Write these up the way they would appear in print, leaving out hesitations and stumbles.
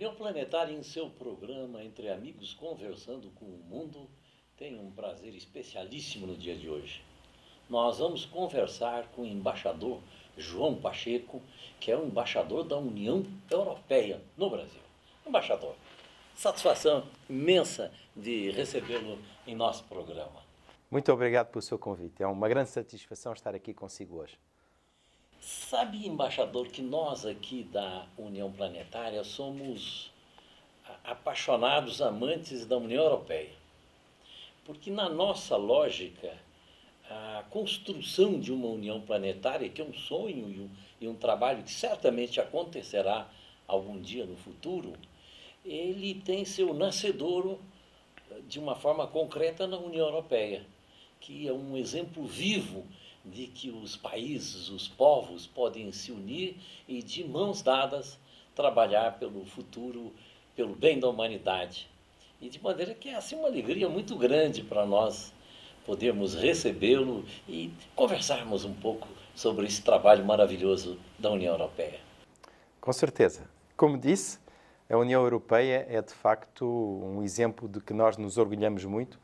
União Planetária, em seu programa Entre Amigos Conversando com o Mundo, tem um prazer especialíssimo no dia de hoje. Nós vamos conversar com o embaixador João Pacheco, que é o embaixador da União Europeia no Brasil. Embaixador, satisfação imensa de recebê-lo em nosso programa. Muito obrigado pelo seu convite. É uma grande satisfação estar aqui consigo hoje. Sabe, embaixador, que nós aqui da União Planetária somos apaixonados amantes da União Europeia. Porque na nossa lógica, a construção de uma União Planetária, que é um sonho e um trabalho que certamente acontecerá algum dia no futuro, ele tem seu nascedouro de uma forma concreta na União Europeia, que é um exemplo vivo de que os países, os povos podem se unir e, de mãos dadas, trabalhar pelo futuro, pelo bem da humanidade. E de maneira que é assim uma alegria muito grande para nós podermos recebê-lo e conversarmos um pouco sobre esse trabalho maravilhoso da União Europeia. Com certeza. Como disse, a União Europeia é de facto um exemplo de que nós nos orgulhamos muito,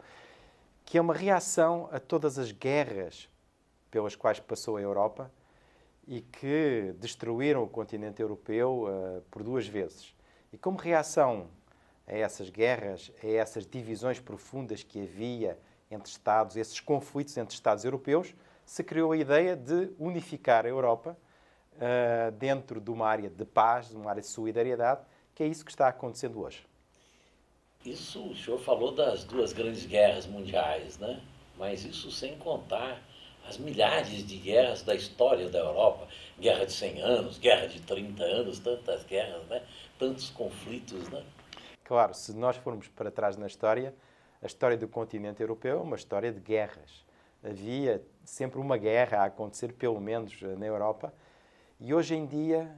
que é uma reação a todas as guerras pelas quais passou a Europa e que destruíram o continente europeu por duas vezes. E como reação a essas guerras, a essas divisões profundas que havia entre Estados, esses conflitos entre Estados europeus, se criou a ideia de unificar a Europa dentro de uma área de paz, de uma área de solidariedade, que é isso que está acontecendo hoje. Isso, o senhor falou das duas grandes guerras mundiais, né? Mas isso sem contar as milhares de guerras da história da Europa, guerra de 100 anos, guerra de 30 anos, tantas guerras, né? Tantos conflitos, né? Claro, se nós formos para trás na história, a história do continente europeu é uma história de guerras. Havia sempre uma guerra a acontecer, pelo menos na Europa, e hoje em dia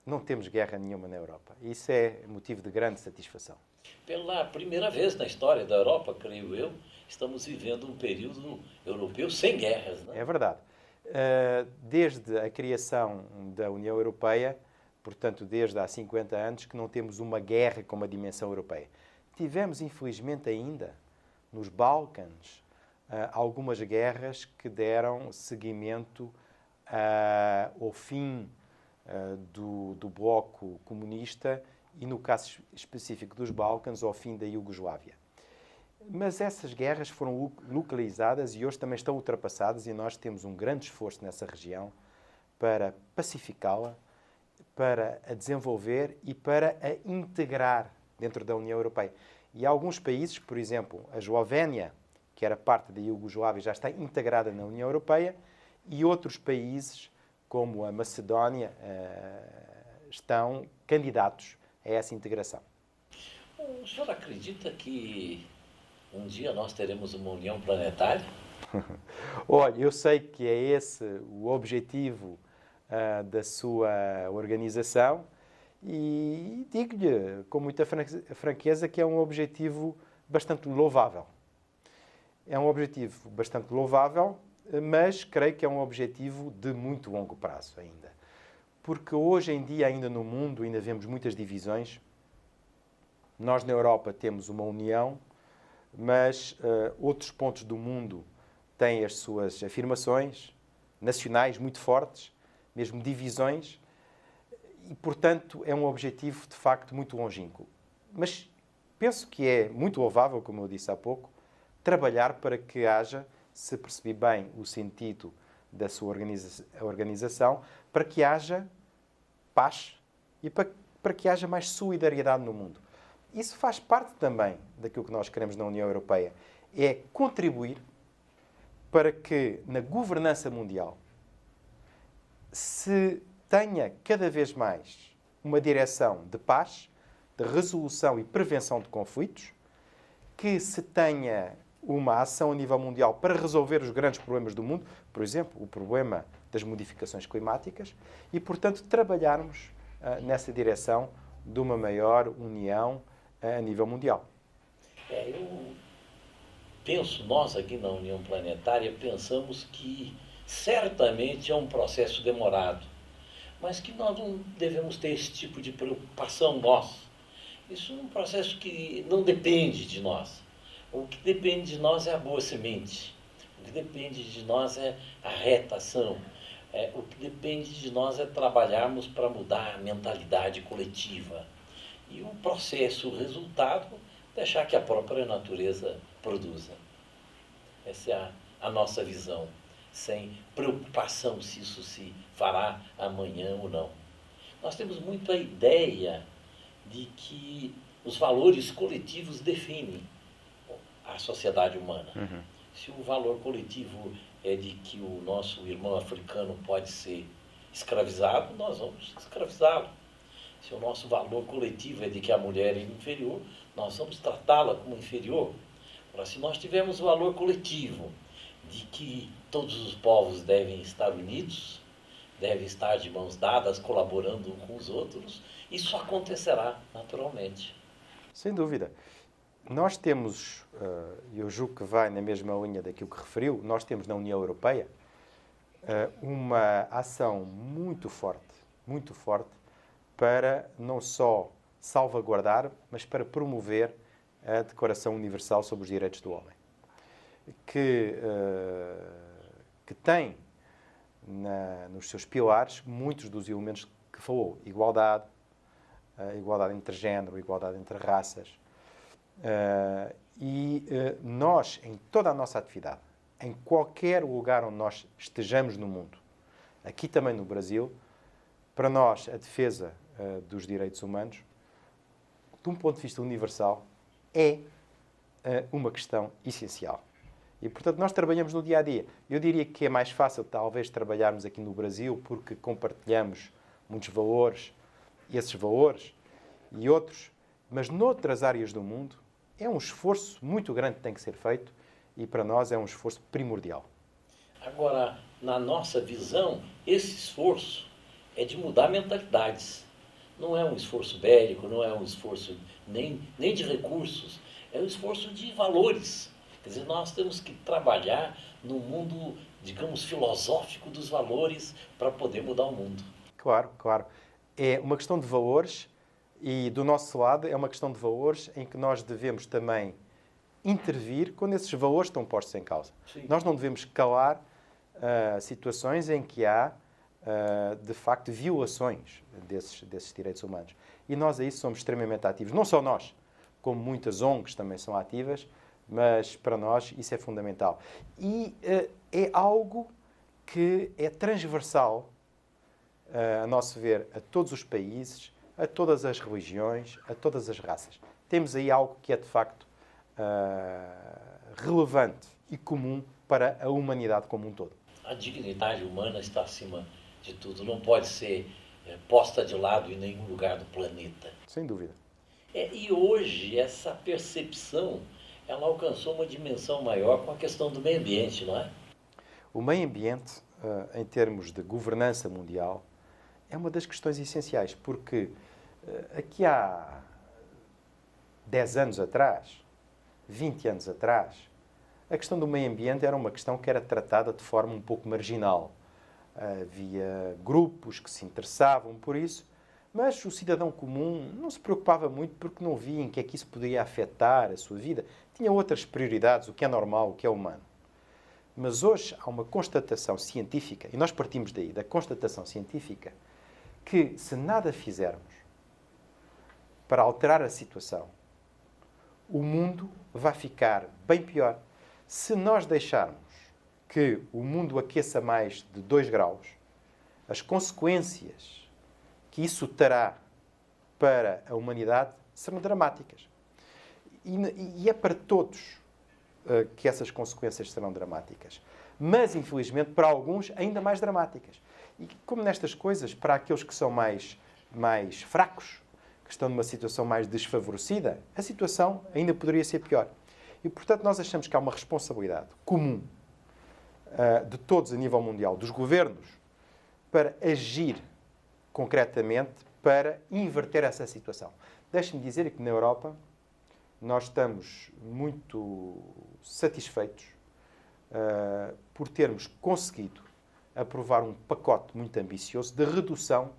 não temos guerra nenhuma na Europa. Isso é motivo de grande satisfação. Pela primeira vez na história da Europa, creio eu, estamos vivendo um período europeu sem guerras, né? É verdade. Desde a criação da União Europeia, portanto, desde há 50 anos, que não temos uma guerra com uma dimensão europeia. Tivemos, infelizmente, ainda, nos Balcãs, algumas guerras que deram seguimento ao fim do bloco comunista e, no caso específico dos Balcãs, ao fim da Iugoslávia. Mas essas guerras foram localizadas e hoje também estão ultrapassadas e nós temos um grande esforço nessa região para pacificá-la, para a desenvolver e para a integrar dentro da União Europeia. E alguns países, por exemplo, a Eslovénia, que era parte da Iugoslávia, já está integrada na União Europeia, e outros países, como a Macedónia, estão candidatos a essa integração. O senhor acredita que um dia nós teremos uma união planetária? Olha, eu sei que é esse o objetivo da sua organização e digo-lhe com muita franqueza que é um objetivo bastante louvável. É um objetivo bastante louvável, mas creio que é um objetivo de muito longo prazo ainda. Porque hoje em dia, ainda no mundo, ainda vemos muitas divisões. Nós na Europa temos uma união, mas outros pontos do mundo têm as suas afirmações nacionais muito fortes, mesmo divisões, e, portanto, é um objetivo, de facto, muito longínquo. Mas penso que é muito louvável, como eu disse há pouco, trabalhar para que haja, se percebi bem o sentido da sua organização, para que haja paz e para que haja mais solidariedade no mundo. Isso faz parte também daquilo que nós queremos na União Europeia, é contribuir para que na governança mundial se tenha cada vez mais uma direção de paz, de resolução e prevenção de conflitos, que se tenha uma ação a nível mundial para resolver os grandes problemas do mundo, por exemplo, o problema das modificações climáticas, e, portanto, trabalharmos nessa direção de uma maior união a nível mundial. Eu penso, nós aqui na União Planetária pensamos que certamente é um processo demorado, mas que nós não devemos ter esse tipo de preocupação nós, Isso é um processo que não depende de nós. O que depende de nós é a boa semente. O que depende de nós é a reta ação. O que depende de nós é trabalharmos para mudar a mentalidade coletiva. E o processo, o resultado, deixar que a própria natureza produza. Essa é a nossa visão, sem preocupação se isso se fará amanhã ou não. Nós temos muito a ideia de que os valores coletivos definem a sociedade humana. Uhum. Se o valor coletivo é de que o nosso irmão africano pode ser escravizado, nós vamos escravizá-lo. Se o nosso valor coletivo é de que a mulher é inferior, nós vamos tratá-la como inferior. Agora, se nós tivermos o valor coletivo de que todos os povos devem estar unidos, devem estar de mãos dadas, colaborando uns com os outros, isso acontecerá naturalmente. Sem dúvida. Nós temos, eu julgo que vai na mesma linha daquilo que referiu, nós temos na União Europeia uma ação muito forte, para não só salvaguardar, mas para promover a Declaração Universal sobre os Direitos do Homem, que tem nos seus pilares muitos dos elementos que falou: igualdade, igualdade entre género, igualdade entre raças. Nós, em toda a nossa atividade, em qualquer lugar onde nós estejamos no mundo, aqui também no Brasil, para nós a defesa dos direitos humanos, de um ponto de vista universal, é uma questão essencial. E, portanto, nós trabalhamos no dia a dia. Eu diria que é mais fácil, talvez, trabalharmos aqui no Brasil porque compartilhamos muitos valores, esses valores e outros, mas noutras áreas do mundo é um esforço muito grande que tem que ser feito e, para nós, é um esforço primordial. Agora, na nossa visão, esse esforço é de mudar mentalidades. Não é um esforço bélico, não é um esforço nem de recursos, é um esforço de valores. Quer dizer, nós temos que trabalhar no mundo, digamos, filosófico dos valores para poder mudar o mundo. Claro, claro. É uma questão de valores e, do nosso lado, é uma questão de valores em que nós devemos também intervir quando esses valores estão postos em causa. Sim. Nós não devemos calar situações em que há, de facto, violações desses direitos humanos. E nós aí somos extremamente ativos. Não só nós, como muitas ONGs também são ativas, mas para nós isso é fundamental. E é algo que é transversal, a nosso ver, a todos os países, a todas as religiões, a todas as raças. Temos aí algo que é, de facto, relevante e comum para a humanidade como um todo. A dignidade humana está acima de tudo, não pode ser posta de lado em nenhum lugar do planeta. Sem dúvida. E hoje essa percepção, ela alcançou uma dimensão maior com a questão do meio ambiente, não é? O meio ambiente, em termos de governança mundial, é uma das questões essenciais, porque aqui há 10 anos atrás, 20 anos atrás, a questão do meio ambiente era uma questão que era tratada de forma um pouco marginal. Havia grupos que se interessavam por isso, mas o cidadão comum não se preocupava muito porque não via em que é que isso poderia afetar a sua vida. Tinha outras prioridades, o que é normal, o que é humano. Mas hoje há uma constatação científica, e nós partimos daí, da constatação científica, que se nada fizermos para alterar a situação, o mundo vai ficar bem pior. Se nós deixarmos que o mundo aqueça mais de 2 graus, as consequências que isso terá para a humanidade serão dramáticas. E é para todos que essas consequências serão dramáticas. Mas, infelizmente, para alguns, ainda mais dramáticas. E como nestas coisas, para aqueles que são mais fracos, que estão numa situação mais desfavorecida, a situação ainda poderia ser pior. E, portanto, nós achamos que há uma responsabilidade comum de todos a nível mundial, dos governos, para agir concretamente para inverter essa situação. Deixe-me dizer que na Europa nós estamos muito satisfeitos por termos conseguido aprovar um pacote muito ambicioso de redução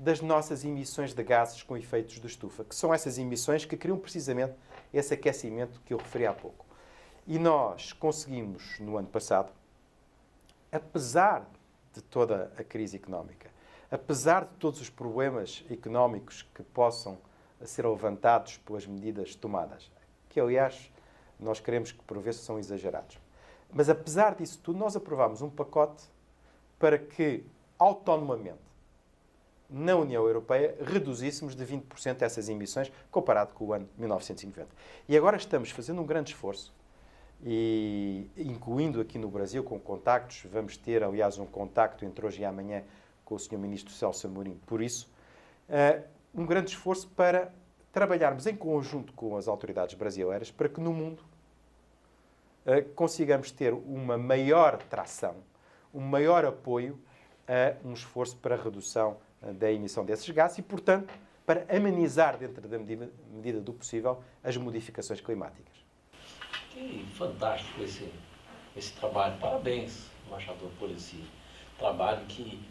das nossas emissões de gases com efeitos de estufa, que são essas emissões que criam precisamente esse aquecimento que eu referi há pouco. E nós conseguimos, no ano passado, apesar de toda a crise económica, apesar de todos os problemas económicos que possam ser levantados pelas medidas tomadas, que, aliás, nós queremos que, por vezes, são exagerados. Mas, apesar disso tudo, nós aprovámos um pacote para que, autonomamente, na União Europeia, reduzíssemos de 20% essas emissões, comparado com o ano 1990. E agora estamos fazendo um grande esforço, e incluindo aqui no Brasil, com contactos, vamos ter, aliás, um contacto entre hoje e amanhã com o Sr. Ministro Celso Amorim, por isso, um grande esforço para trabalharmos em conjunto com as autoridades brasileiras para que no mundo consigamos ter uma maior tração, um maior apoio a um esforço para a redução da emissão desses gases e, portanto, para amenizar, dentro da medida do possível, as modificações climáticas. Que fantástico esse trabalho. Parabéns, embaixador, por esse trabalho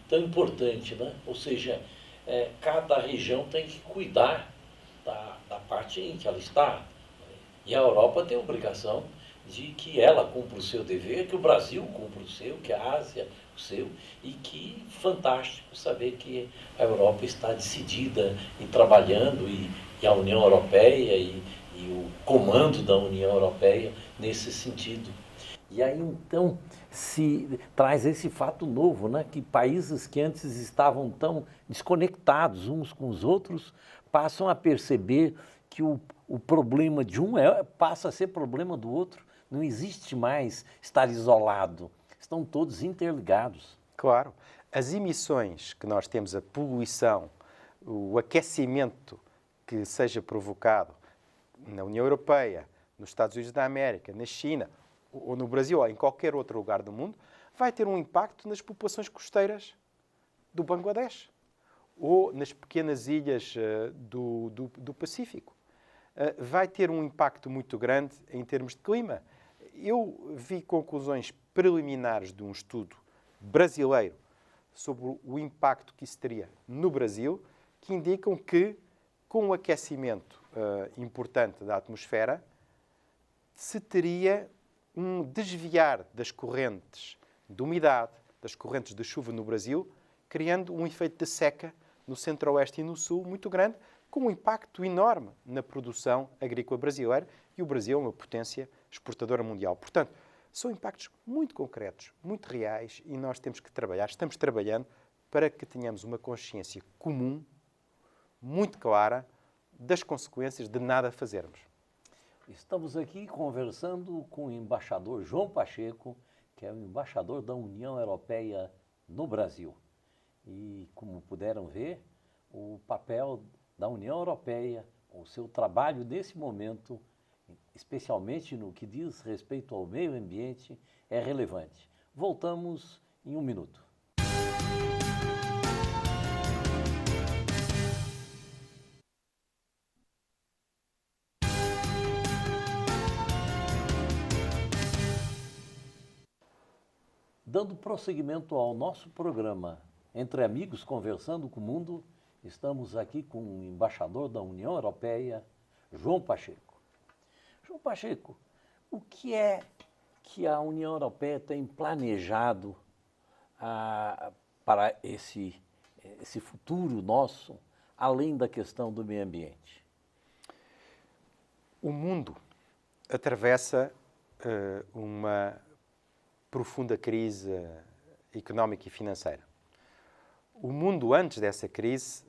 tão importante, né? Ou seja, cada região tem que cuidar da parte em que ela está. E a Europa tem a obrigação de que ela cumpra o seu dever, que o Brasil cumpra o seu, que a Ásia o seu, e que fantástico saber que a Europa está decidida e trabalhando, e a União Europeia e o comando da União Europeia nesse sentido. E aí então se traz esse fato novo, né, que países que antes estavam tão desconectados uns com os outros passam a perceber que o problema de um passa a ser problema do outro. Não existe mais estar isolado. Estão todos interligados. Claro. As emissões que nós temos, a poluição, o aquecimento que seja provocado na União Europeia, nos Estados Unidos da América, na China, ou no Brasil, ou em qualquer outro lugar do mundo, vai ter um impacto nas populações costeiras do Bangladesh ou nas pequenas ilhas do Pacífico. Vai ter um impacto muito grande em termos de clima. Eu vi conclusões preliminares de um estudo brasileiro sobre o impacto que isso teria no Brasil, que indicam que, com o aquecimento importante da atmosfera, se teria um desviar das correntes de umidade, das correntes de chuva no Brasil, criando um efeito de seca no centro-oeste e no sul muito grande, com um impacto enorme na produção agrícola brasileira, e o Brasil é uma potência exportadora mundial. Portanto, são impactos muito concretos, muito reais, e nós temos que trabalhar, estamos trabalhando para que tenhamos uma consciência comum, muito clara, das consequências de nada fazermos. Estamos aqui conversando com o embaixador João Pacheco, que é o embaixador da União Europeia no Brasil. E, como puderam ver, o papel da União Europeia, o seu trabalho nesse momento, especialmente no que diz respeito ao meio ambiente, é relevante. Voltamos em um minuto. Dando prosseguimento ao nosso programa Entre Amigos Conversando com o Mundo, estamos aqui com o embaixador da União Europeia, João Pacheco. João Pacheco, o que é que a União Europeia tem planejado para esse futuro nosso, além da questão do meio ambiente? O mundo atravessa uma profunda crise económica e financeira. O mundo, antes dessa crise,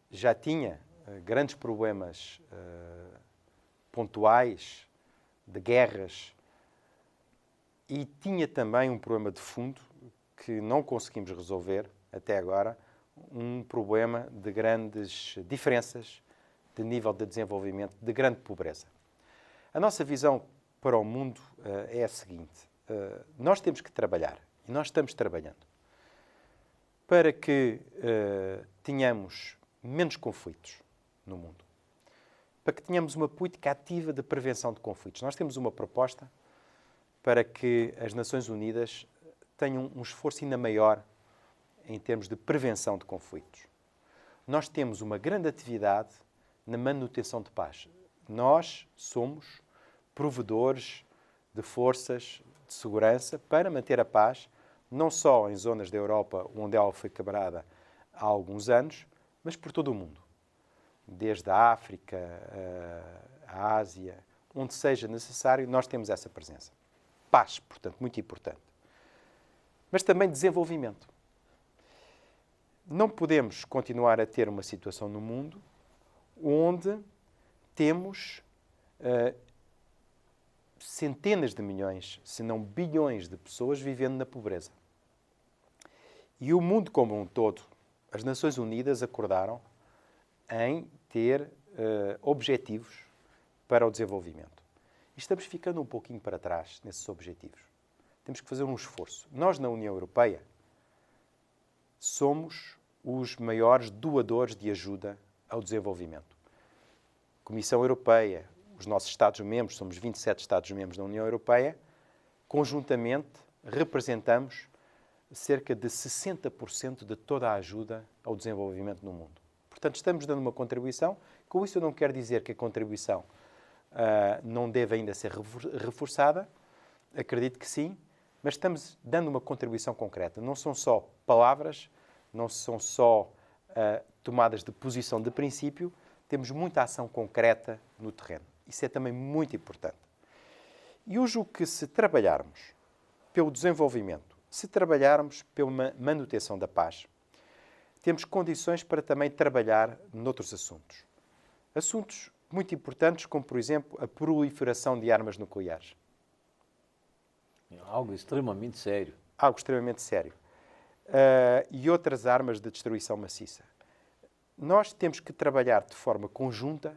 já tinha grandes problemas pontuais, de guerras, e tinha também um problema de fundo que não conseguimos resolver até agora, um problema de grandes diferenças de nível de desenvolvimento, de grande pobreza. A nossa visão para o mundo é a seguinte: nós temos que trabalhar, e nós estamos trabalhando, para que tenhamos menos conflitos no mundo, para que tenhamos uma política ativa de prevenção de conflitos. Nós temos uma proposta para que as Nações Unidas tenham um esforço ainda maior em termos de prevenção de conflitos. Nós temos uma grande atividade na manutenção de paz. Nós somos provedores de forças de segurança para manter a paz, não só em zonas da Europa onde ela foi quebrada há alguns anos, mas por todo o mundo. Desde a África, a Ásia, onde seja necessário, nós temos essa presença. Paz, portanto, muito importante. Mas também desenvolvimento. Não podemos continuar a ter uma situação no mundo onde temos centenas de milhões, se não bilhões de pessoas vivendo na pobreza. E o mundo como um todo, as Nações Unidas acordaram em ter objetivos para o desenvolvimento. E estamos ficando um pouquinho para trás nesses objetivos. Temos que fazer um esforço. Nós, na União Europeia, somos os maiores doadores de ajuda ao desenvolvimento. A Comissão Europeia, os nossos Estados-membros, somos 27 Estados-membros da União Europeia, conjuntamente representamos cerca de 60% de toda a ajuda ao desenvolvimento no mundo. Portanto, estamos dando uma contribuição. Com isso, eu não quero dizer que a contribuição não deve ainda ser reforçada. Acredito que sim, mas estamos dando uma contribuição concreta. Não são só palavras, não são só tomadas de posição de princípio, temos muita ação concreta no terreno. Isso é também muito importante. E eu julgo que se trabalharmos pelo desenvolvimento, se trabalharmos pela manutenção da paz, temos condições para também trabalhar noutros assuntos. Assuntos muito importantes, como, por exemplo, a proliferação de armas nucleares. Algo extremamente sério. Algo extremamente sério. E outras armas de destruição maciça. Nós temos que trabalhar de forma conjunta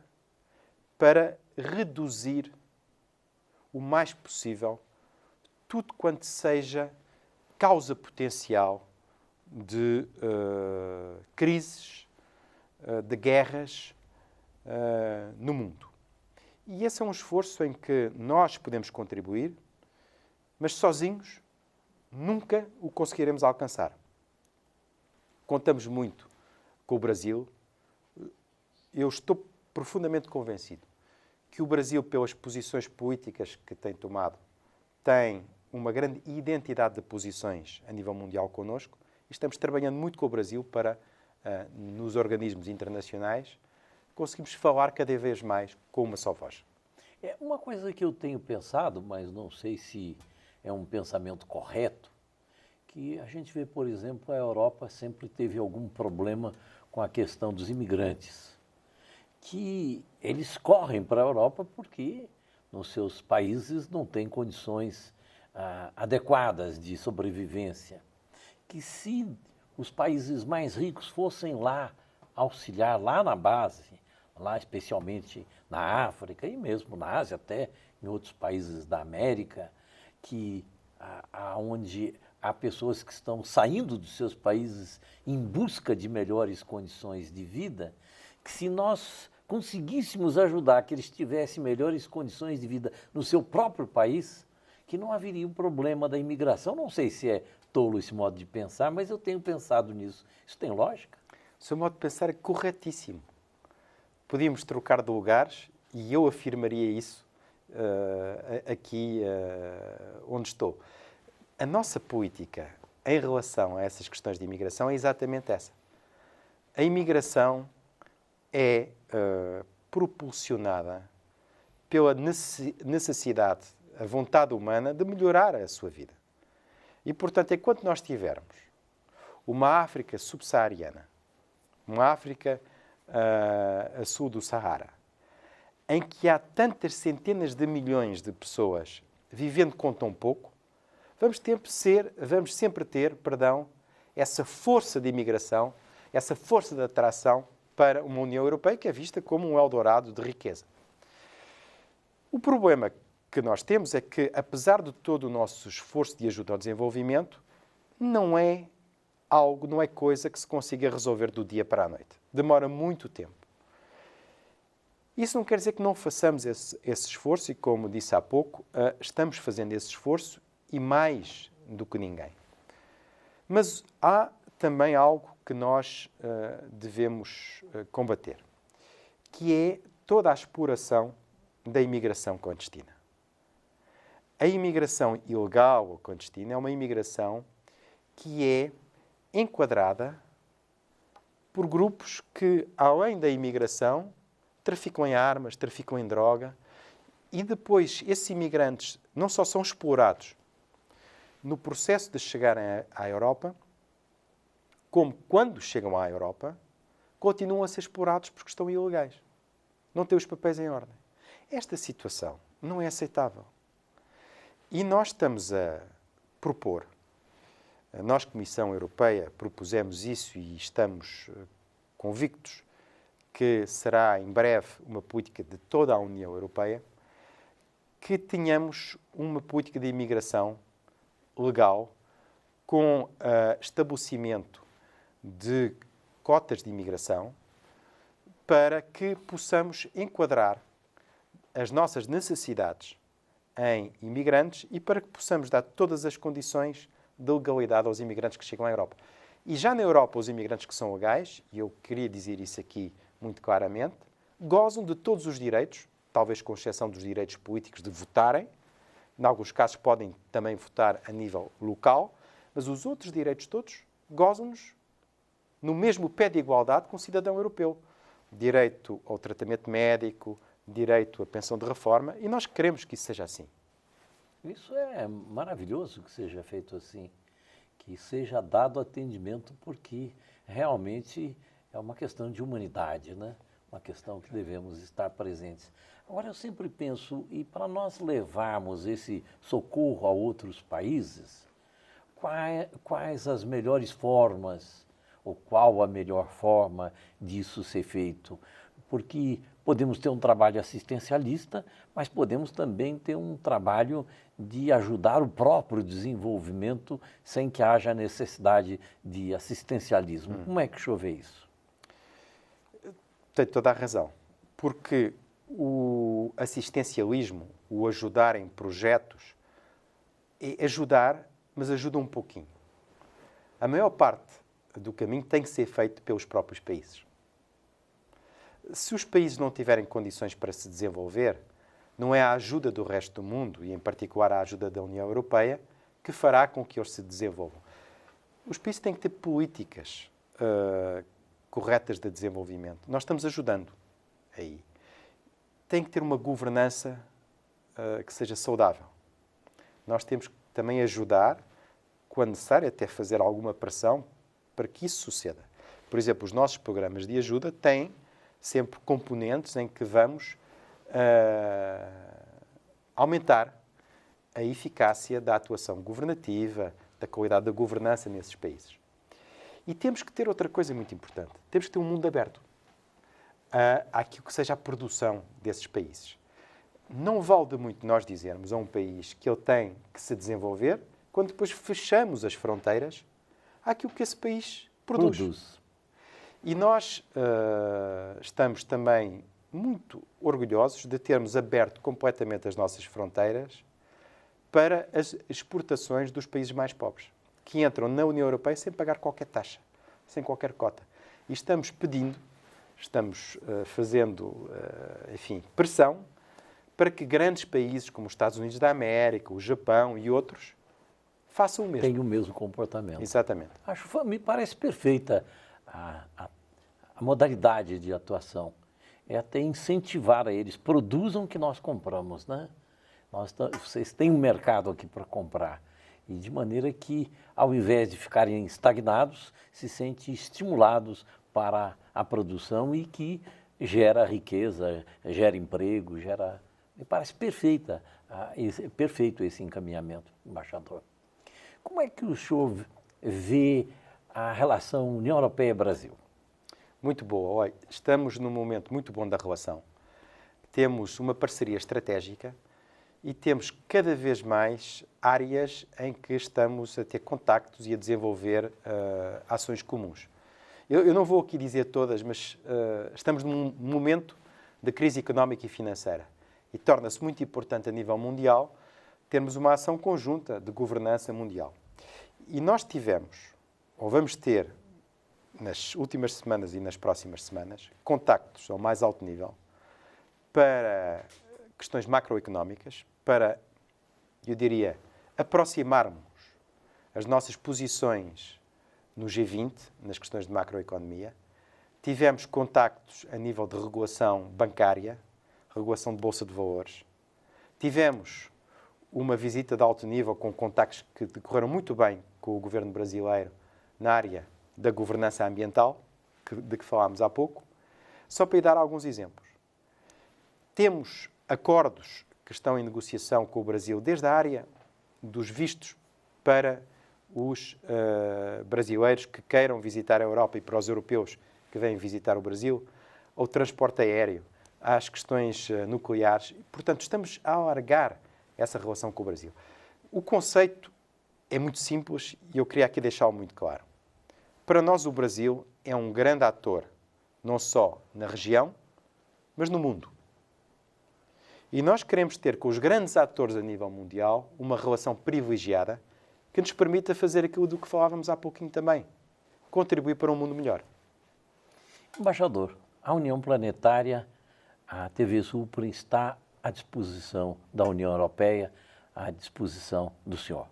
para reduzir o mais possível tudo quanto seja causa potencial de crises, de guerras no mundo. E esse é um esforço em que nós podemos contribuir, mas sozinhos nunca o conseguiremos alcançar. Contamos muito com o Brasil. Eu estou profundamente convencido que o Brasil, pelas posições políticas que tem tomado, tem uma grande identidade de posições a nível mundial connosco e estamos trabalhando muito com o Brasil para, nos organismos internacionais, conseguirmos falar cada vez mais com uma só voz. É uma coisa que eu tenho pensado, mas não sei se é um pensamento correto, que a gente vê, por exemplo, a Europa sempre teve algum problema com a questão dos imigrantes, que eles correm para a Europa porque nos seus países não têm condições adequadas de sobrevivência. Que se os países mais ricos fossem lá auxiliar, lá na base, lá especialmente na África e mesmo na Ásia, até em outros países da América, que onde há pessoas que estão saindo dos seus países em busca de melhores condições de vida, que se nós conseguíssemos ajudar que eles tivessem melhores condições de vida no seu próprio país, que não haveria um problema da imigração. Não sei se é tolo esse modo de pensar, mas eu tenho pensado nisso. Isso tem lógica? O seu modo de pensar é corretíssimo. Podíamos trocar de lugares e eu afirmaria isso aqui onde estou. A nossa política em relação a essas questões de imigração é exatamente essa. A imigração é propulsionada pela necessidade, a vontade humana de melhorar a sua vida. E, portanto, enquanto nós tivermos uma África subsaariana, uma África a sul do Sahara, em que há tantas centenas de milhões de pessoas vivendo com tão pouco, vamos sempre ter, essa força de imigração, essa força de atração para uma União Europeia que é vista como um Eldorado de riqueza. O problema que nós temos é que, apesar de todo o nosso esforço de ajuda ao desenvolvimento, não é coisa que se consiga resolver do dia para a noite. Demora muito tempo. Isso não quer dizer que não façamos esse esforço e, como disse há pouco, estamos fazendo esse esforço e mais do que ninguém. Mas há também algo que nós devemos combater, que é toda a exploração da imigração clandestina. A imigração ilegal ou clandestina é uma imigração que é enquadrada por grupos que, além da imigração, traficam em armas, traficam em droga, e depois esses imigrantes não só são explorados no processo de chegarem à Europa, como quando chegam à Europa, continuam a ser explorados porque estão ilegais. Não têm os papéis em ordem. Esta situação não é aceitável. E nós estamos a propor, nós, Comissão Europeia, propusemos isso e estamos convictos que será em breve uma política de toda a União Europeia, que tenhamos uma política de imigração legal com estabelecimento de cotas de imigração para que possamos enquadrar as nossas necessidades em imigrantes e para que possamos dar todas as condições de legalidade aos imigrantes que chegam à Europa. E já na Europa, os imigrantes que são legais, e eu queria dizer isso aqui muito claramente, gozam de todos os direitos, talvez com exceção dos direitos políticos de votarem. Em alguns casos podem também votar a nível local, mas os outros direitos todos gozam-nos no mesmo pé de igualdade com o cidadão europeu. Direito ao tratamento médico, direito à pensão de reforma, e nós queremos que isso seja assim. Isso é maravilhoso que seja feito assim, que seja dado atendimento, porque realmente é uma questão de humanidade, né? Uma questão que devemos estar presentes. Agora, eu sempre penso, e para nós levarmos esse socorro a outros países, quais as melhores formas, ou qual a melhor forma disso ser feito? Porque podemos ter um trabalho assistencialista, mas podemos também ter um trabalho de ajudar o próprio desenvolvimento sem que haja necessidade de assistencialismo. Como é que o senhor vê isso? Tem toda a razão. Porque o assistencialismo, o ajudar em projetos, é ajudar, mas ajuda um pouquinho. A maior parte do caminho tem que ser feito pelos próprios países. Se os países não tiverem condições para se desenvolver, não é a ajuda do resto do mundo, e em particular a ajuda da União Europeia, que fará com que eles se desenvolvam. Os países têm que ter políticas corretas de desenvolvimento. Nós estamos ajudando aí. Tem que ter uma governança que seja saudável. Nós temos que também ajudar, quando necessário, até fazer alguma pressão para que isso suceda. Por exemplo, os nossos programas de ajuda têm sempre componentes em que vamos aumentar a eficácia da atuação governativa, da qualidade da governança nesses países. E temos que ter outra coisa muito importante. Temos que ter um mundo aberto àquilo que seja a produção desses países. Não vale de muito nós dizermos a um país que ele tem que se desenvolver quando depois fechamos as fronteiras àquilo que esse país produz. E nós estamos também muito orgulhosos de termos aberto completamente as nossas fronteiras para as exportações dos países mais pobres, que entram na União Europeia sem pagar qualquer taxa, sem qualquer cota. E estamos pedindo, estamos fazendo, enfim, pressão para que grandes países como os Estados Unidos da América, o Japão e outros façam o mesmo. Tem o mesmo comportamento. Exatamente. Me parece perfeita a modalidade de atuação. É até incentivar a eles, produzam o que nós compramos, né? Vocês têm um mercado aqui para comprar. E de maneira que, ao invés de ficarem estagnados, se sentem estimulados para a produção e que gera riqueza, gera emprego, gera... Me parece perfeito esse encaminhamento, embaixador. Como é que o senhor vê a relação União Europeia-Brasil? Muito boa. Olha, estamos num momento muito bom da relação. Temos uma parceria estratégica e temos cada vez mais áreas em que estamos a ter contactos e a desenvolver ações comuns. Eu não vou aqui dizer todas, mas estamos num momento de crise económica e financeira e torna-se muito importante a nível mundial termos uma ação conjunta de governança mundial. E nós tivemos, ou vamos ter, nas últimas semanas e nas próximas semanas, contactos ao mais alto nível para questões macroeconómicas, para, eu diria, aproximarmos as nossas posições no G20, nas questões de macroeconomia. Tivemos contactos a nível de regulação bancária, regulação de bolsa de valores. Tivemos uma visita de alto nível com contactos que decorreram muito bem com o governo brasileiro na área da governança ambiental, de que falámos há pouco. Só para lhe dar alguns exemplos. Temos acordos que estão em negociação com o Brasil, desde a área dos vistos para os brasileiros que queiram visitar a Europa e para os europeus que vêm visitar o Brasil, ao transporte aéreo, às questões nucleares. Portanto, estamos a alargar essa relação com o Brasil. O conceito é muito simples e eu queria aqui deixá-lo muito claro. Para nós, o Brasil é um grande ator, não só na região, mas no mundo. E nós queremos ter com os grandes atores a nível mundial uma relação privilegiada que nos permita fazer aquilo do que falávamos há pouquinho também. Contribuir para um mundo melhor. Embaixador, a União Planetária, a TV Supra está à disposição da União Europeia, à disposição do senhor.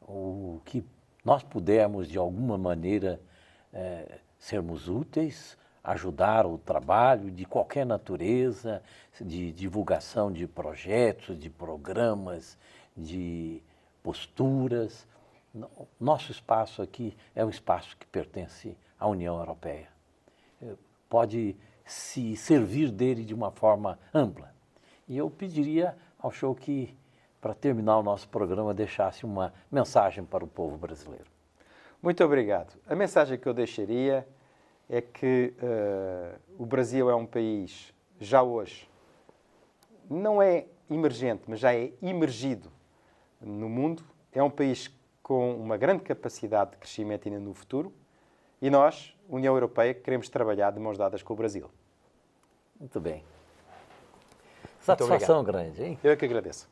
O que nós pudermos, de alguma maneira, sermos úteis, ajudar o trabalho de qualquer natureza, de divulgação de projetos, de programas, de posturas. Nosso espaço aqui é um espaço que pertence à União Europeia. Pode se servir dele de uma forma ampla. E eu pediria ao senhor que, para terminar o nosso programa, deixasse uma mensagem para o povo brasileiro. Muito obrigado. A mensagem que eu deixaria é que o Brasil é um país, já hoje, não é emergente, mas já é imergido no mundo. É um país com uma grande capacidade de crescimento ainda no futuro e nós, União Europeia, queremos trabalhar de mãos dadas com o Brasil. Muito bem. Satisfação grande, hein? Eu é que agradeço.